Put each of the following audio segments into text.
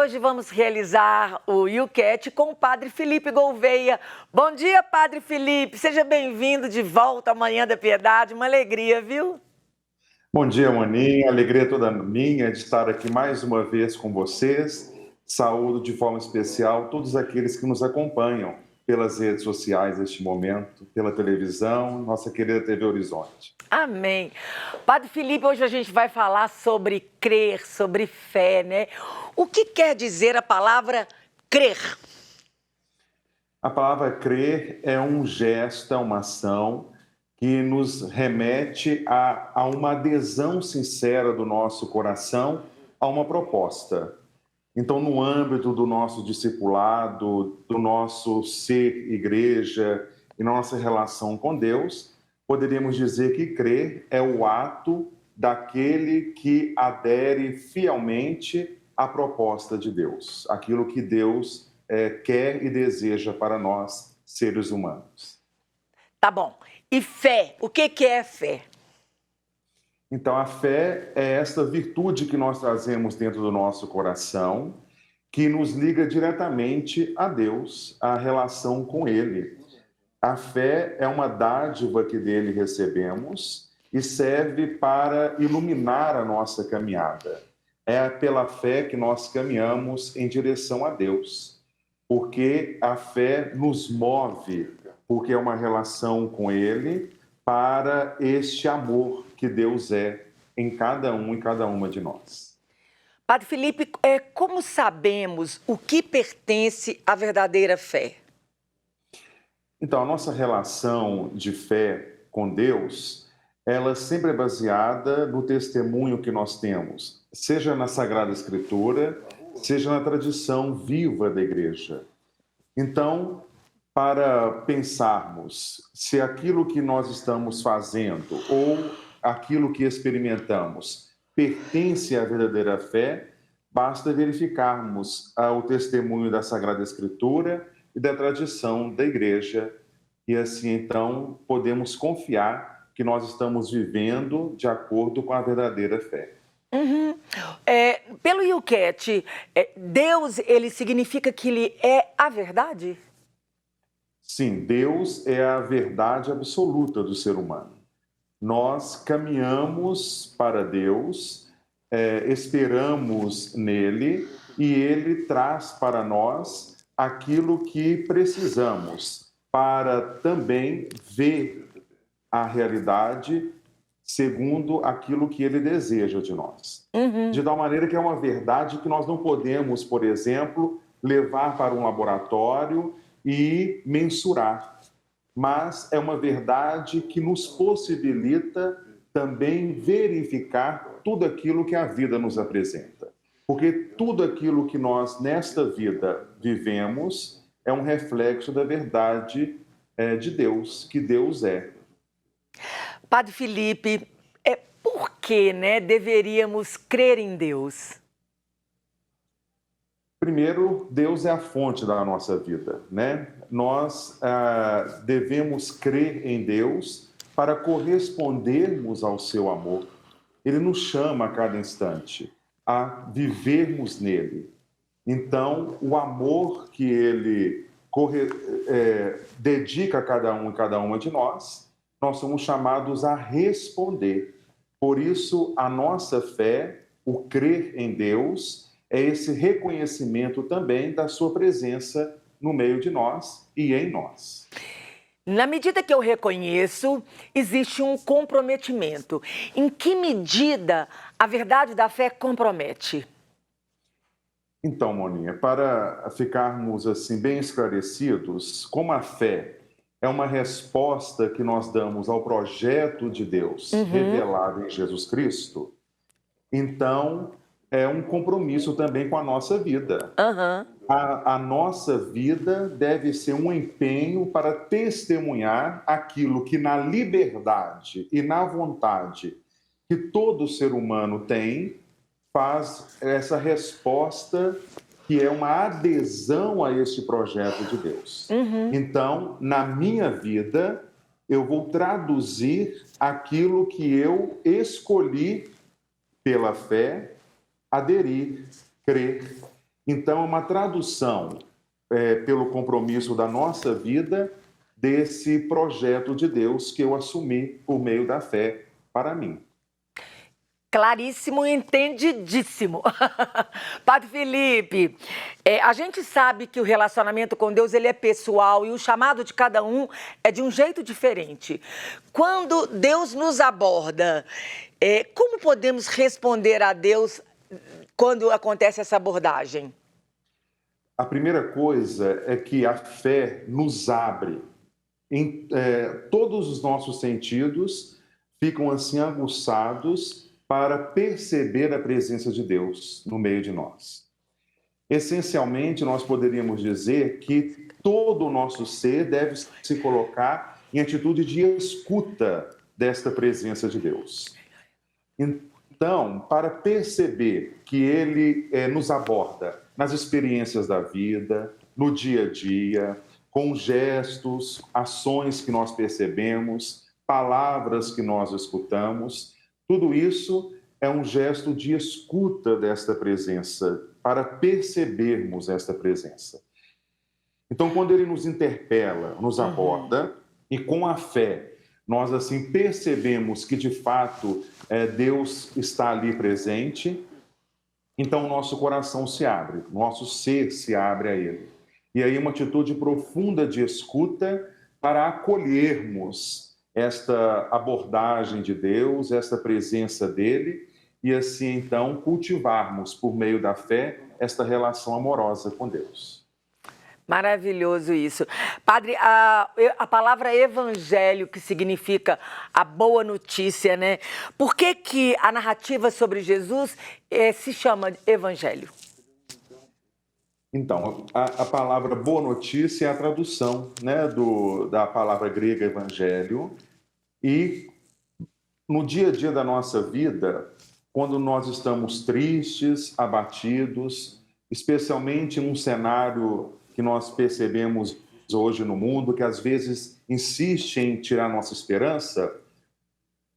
hoje vamos realizar o YouCat com o Padre Felipe Gouveia. Bom dia, Padre Felipe. Seja bem-vindo de volta à Manhã da Piedade. Uma alegria, viu? Bom dia, Moninha. Alegria toda minha de estar aqui mais uma vez com vocês. Saúdo de forma especial todos aqueles que nos acompanham pelas redes sociais neste momento, pela televisão, nossa querida TV Horizonte. Amém. Padre Felipe, hoje a gente vai falar sobre crer, sobre fé, né? O que quer dizer a palavra crer? A palavra crer é um gesto, é uma ação que nos remete a uma adesão sincera do nosso coração a uma proposta. Então, no âmbito do nosso discipulado, do nosso ser igreja e nossa relação com Deus, poderíamos dizer que crer é o ato daquele que adere fielmente à proposta de Deus, aquilo que Deus quer e deseja para nós, seres humanos. Tá bom. E fé? O que é fé? Então, a fé é essa virtude que nós trazemos dentro do nosso coração, que nos liga diretamente a Deus, a relação com Ele. A fé é uma dádiva que dele recebemos e serve para iluminar a nossa caminhada. É pela fé que nós caminhamos em direção a Deus, porque a fé nos move, porque é uma relação com Ele, para este amor que Deus é em cada um e cada uma de nós. Padre Felipe, como sabemos o que pertence à verdadeira fé? Então, a nossa relação de fé com Deus, ela sempre é baseada no testemunho que nós temos, seja na Sagrada Escritura, seja na tradição viva da Igreja. Então, para pensarmos se aquilo que nós estamos fazendo ou aquilo que experimentamos pertence à verdadeira fé, basta verificarmos o testemunho da Sagrada Escritura e da tradição da Igreja, e assim, então, podemos confiar que nós estamos vivendo de acordo com a verdadeira fé. Uhum. Pelo YouCat, Deus, ele significa que ele é a verdade? Sim, Deus é a verdade absoluta do ser humano. Nós caminhamos para Deus, esperamos nele e ele traz para nós aquilo que precisamos para também ver a realidade segundo aquilo que ele deseja de nós. Uhum. De tal maneira que é uma verdade que nós não podemos, por exemplo, levar para um laboratório e mensurar, mas é uma verdade que nos possibilita também verificar tudo aquilo que a vida nos apresenta. Porque tudo aquilo que nós nesta vida vivemos é um reflexo da verdade de Deus, que Deus é. Padre Felipe, por que, deveríamos crer em Deus? Primeiro, Deus é a fonte da nossa vida, né? Nós devemos crer em Deus para correspondermos ao seu amor. Ele nos chama a cada instante a vivermos nele. Então, o amor que ele dedica a cada um e cada uma de nós somos chamados a responder. Por isso, a nossa fé, o crer em Deus, é esse reconhecimento também da sua presença no meio de nós e em nós. Na medida que eu reconheço, existe um comprometimento. Em que medida a verdade da fé compromete? Então, Moninha, para ficarmos assim bem esclarecidos, como a fé é uma resposta que nós damos ao projeto de Deus revelado em Jesus Cristo, então é um compromisso também com a nossa vida. A nossa vida deve ser um empenho para testemunhar aquilo que na liberdade e na vontade que todo ser humano tem, faz essa resposta que é uma adesão a este projeto de Deus. Então, na minha vida, eu vou traduzir aquilo que eu escolhi pela fé, aderir, crer. Então, é uma tradução pelo compromisso da nossa vida desse projeto de Deus que eu assumi por meio da fé para mim. Claríssimo e entendidíssimo. Padre Felipe, a gente sabe que o relacionamento com Deus ele é pessoal e o chamado de cada um é de um jeito diferente. Quando Deus nos aborda, como podemos responder a Deus quando acontece essa abordagem? A primeira coisa é que a fé nos abre. Todos os nossos sentidos ficam assim aguçados para perceber a presença de Deus no meio de nós. Essencialmente, nós poderíamos dizer que todo o nosso ser deve se colocar em atitude de escuta desta presença de Deus. Então, para perceber que Ele nos aborda nas experiências da vida, no dia a dia, com gestos, ações que nós percebemos, palavras que nós escutamos, tudo isso é um gesto de escuta desta presença, para percebermos esta presença. Então, quando Ele nos interpela, nos aborda, e com a fé, nós assim percebemos que, de fato, Deus está ali presente, então o nosso coração se abre, nosso ser se abre a Ele. E aí uma atitude profunda de escuta para acolhermos esta abordagem de Deus, esta presença dEle, e assim então cultivarmos, por meio da fé, esta relação amorosa com Deus. Maravilhoso isso. Padre, a palavra evangelho, que significa a boa notícia, né? Por que a narrativa sobre Jesus se chama evangelho? Então, a palavra boa notícia é a tradução, né, da palavra grega evangelho. E no dia a dia da nossa vida, quando nós estamos tristes, abatidos, especialmente num cenário que nós percebemos hoje no mundo, que às vezes insiste em tirar nossa esperança,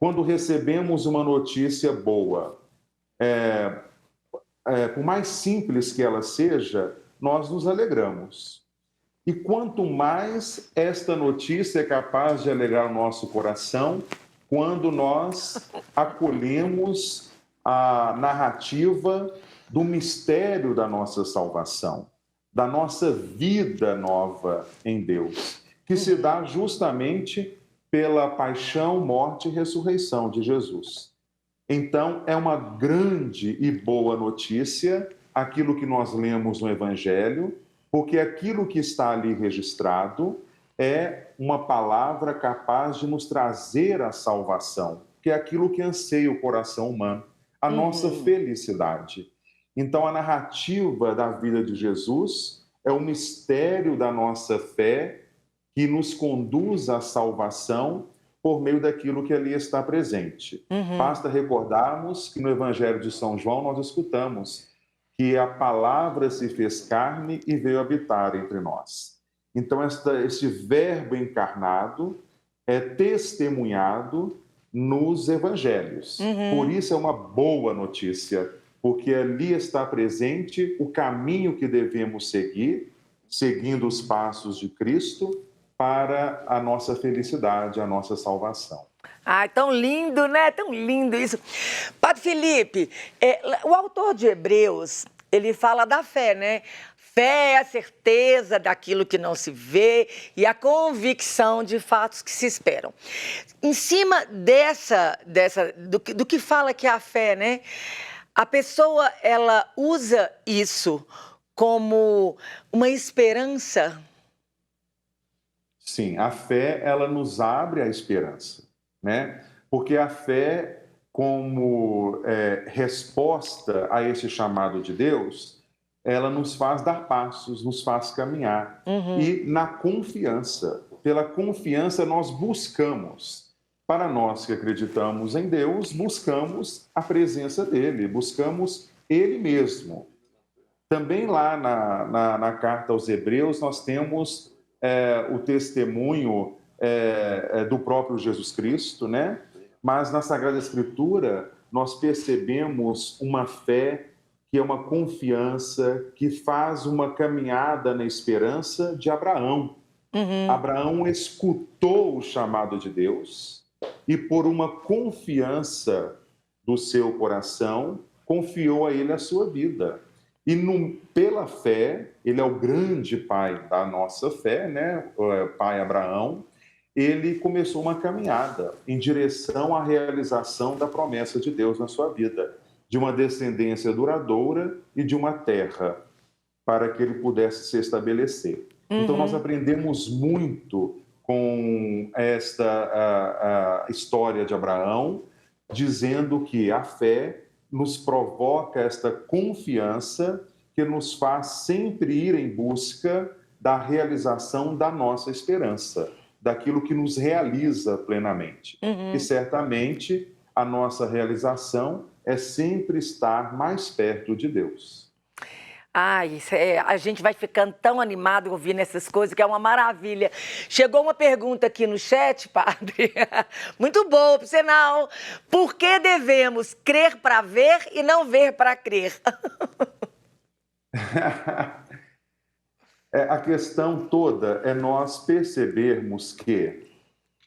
quando recebemos uma notícia boa, por mais simples que ela seja, nós nos alegramos. E quanto mais esta notícia é capaz de alegrar o nosso coração, quando nós acolhemos a narrativa do mistério da nossa salvação, da nossa vida nova em Deus, que se dá justamente pela paixão, morte e ressurreição de Jesus. Então, é uma grande e boa notícia aquilo que nós lemos no Evangelho, porque aquilo que está ali registrado é uma palavra capaz de nos trazer a salvação, que é aquilo que anseia o coração humano, a nossa felicidade. Então, a narrativa da vida de Jesus é o mistério da nossa fé que nos conduz à salvação por meio daquilo que ali está presente. Basta recordarmos que no Evangelho de São João nós escutamos que a palavra se fez carne e veio habitar entre nós. Então, esse verbo encarnado é testemunhado nos evangelhos. Por isso é uma boa notícia, porque ali está presente o caminho que devemos seguir, seguindo os passos de Cristo, para a nossa felicidade, a nossa salvação. Ah, tão lindo, né? Tão lindo isso. Padre Felipe, o autor de Hebreus, ele fala da fé, né? Fé é a certeza daquilo que não se vê e a convicção de fatos que se esperam. Em cima do que fala que é a fé, né? A pessoa, ela usa isso como uma esperança. Sim, a fé, ela nos abre a esperança, né? Porque a fé, como resposta a esse chamado de Deus, ela nos faz dar passos, nos faz caminhar. E na confiança, pela confiança nós buscamos. Para nós que acreditamos em Deus, buscamos a presença dEle, buscamos Ele mesmo. Também lá na carta aos Hebreus nós temos o testemunho do próprio Jesus Cristo, né? Mas na Sagrada Escritura nós percebemos uma fé que é uma confiança que faz uma caminhada na esperança de Abraão. Abraão escutou o chamado de Deus e, por uma confiança do seu coração, confiou a ele a sua vida. E pela fé, ele é o grande pai da nossa fé, né? O pai Abraão. Ele começou uma caminhada em direção à realização da promessa de Deus na sua vida, de uma descendência duradoura e de uma terra para que ele pudesse se estabelecer. Então, nós aprendemos muito com esta a história de Abraão, dizendo que a fé nos provoca esta confiança que nos faz sempre ir em busca da realização da nossa esperança, daquilo que nos realiza plenamente. E certamente a nossa realização é sempre estar mais perto de Deus. Ai, a gente vai ficando tão animado ouvindo essas coisas, que é uma maravilha. Chegou uma pergunta aqui no chat, padre, muito boa, por sinal. Por que devemos crer para ver e não ver para crer? A questão toda é nós percebermos que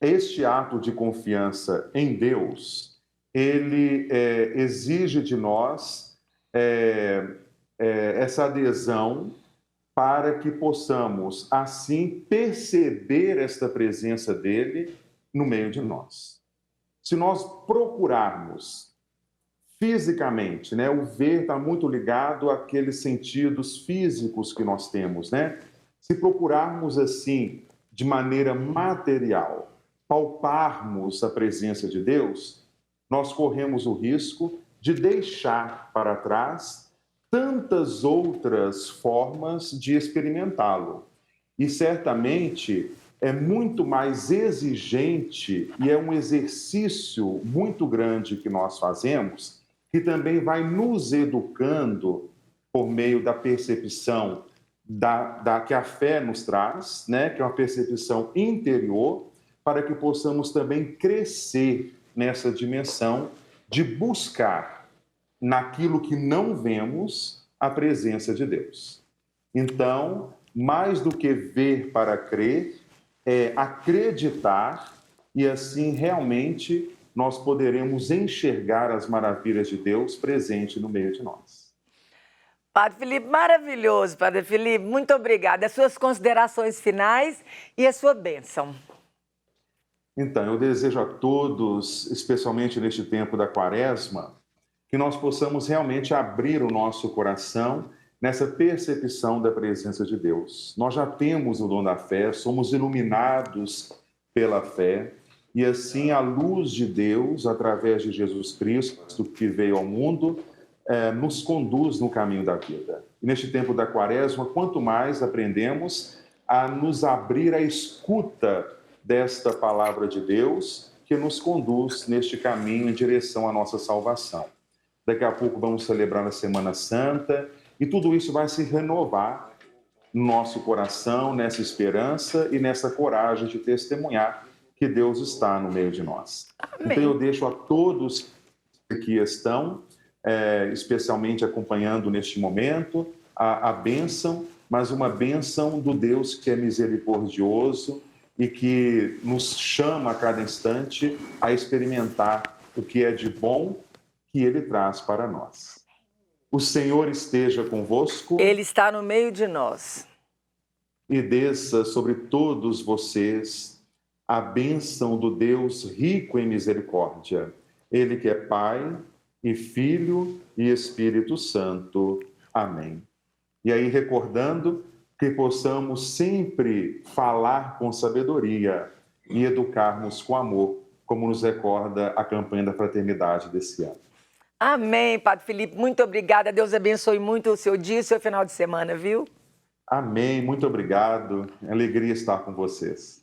este ato de confiança em Deus, ele exige de nós essa adesão para que possamos, assim, perceber esta presença dele no meio de nós. Se nós procurarmos fisicamente, né, o ver está muito ligado àqueles sentidos físicos que nós temos, né? Se procurarmos, assim, de maneira material, palparmos a presença de Deus, nós corremos o risco de deixar para trás tantas outras formas de experimentá-lo. E certamente é muito mais exigente e é um exercício muito grande que nós fazemos, que também vai nos educando por meio da percepção que a fé nos traz, né? Que é uma percepção interior, para que possamos também crescer nessa dimensão de buscar naquilo que não vemos a presença de Deus. Então, mais do que ver para crer, é acreditar e assim realmente nós poderemos enxergar as maravilhas de Deus presente no meio de nós. Padre Felipe, maravilhoso, Padre Felipe, muito obrigada. As suas considerações finais e a sua bênção. Então, eu desejo a todos, especialmente neste tempo da Quaresma, que nós possamos realmente abrir o nosso coração nessa percepção da presença de Deus. Nós já temos o dom da fé, somos iluminados pela fé, e assim a luz de Deus, através de Jesus Cristo, que veio ao mundo, nos conduz no caminho da vida. E neste tempo da Quaresma, quanto mais aprendemos a nos abrir à escuta desta palavra de Deus, que nos conduz neste caminho em direção à nossa salvação. Daqui a pouco vamos celebrar a Semana Santa, e tudo isso vai se renovar no nosso coração, nessa esperança e nessa coragem de testemunhar que Deus está no meio de nós. Amém. Então eu deixo a todos que estão, especialmente acompanhando neste momento, a bênção, mas uma bênção do Deus que é misericordioso e que nos chama a cada instante a experimentar o que é de bom que Ele traz para nós. O Senhor esteja convosco. Ele está no meio de nós. E desça sobre todos vocês a bênção do Deus rico em misericórdia. Ele que é Pai e Filho e Espírito Santo. Amém. E aí, recordando que possamos sempre falar com sabedoria e educarmos com amor, como nos recorda a campanha da fraternidade desse ano. Amém, Padre Felipe. Muito obrigada. Deus abençoe muito o seu dia e o seu final de semana, viu? Amém. Muito obrigado. Alegria estar com vocês.